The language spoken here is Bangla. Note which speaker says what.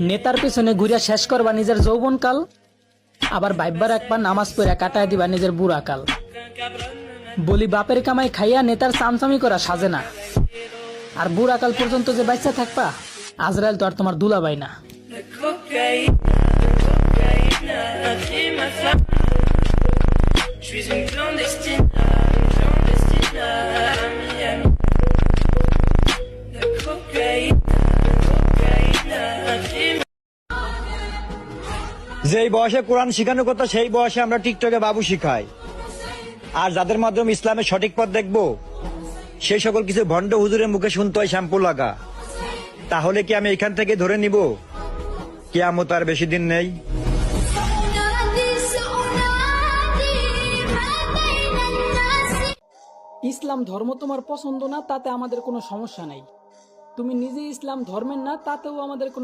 Speaker 1: নেতার পিছনে ঘুরিয়া শেষ করবা নিজের যৌবনকাল, আবার বাইবার একবার নামাজ পড়ে কাটায় দিবা নিজের বুড়াকাল। বলি বাপের কামাই খাইয়া নেতার চামচামি করা সাজে না, আর বুড়াকাল পর্যন্ত যে বাচ্চা থাকবা আজরাইল তো আর তোমার দুলাভাই না।
Speaker 2: যেই বয়সে কোরআন শিখানোর কথা সেই বয়সে আমরা টিকটকে বাবু শিখাই, আর যাদের মাধ্যমে ইসলামের সঠিক পথ দেখবো সেই সকল কিছু ভণ্ড হুজুরের মুখে শুনতে হয় শ্যাম্পু লাগা। তাহলে কি আমি এখান থেকে ধরে নিব কিয়ামত আর বেশি দিন নেই?
Speaker 1: ইসলাম ধর্ম তোমার পছন্দ না তাতে আমাদের কোনো সমস্যা নাই, তুমি নিজে ইসলাম ধর্মের না তাতেও আমাদের কোনো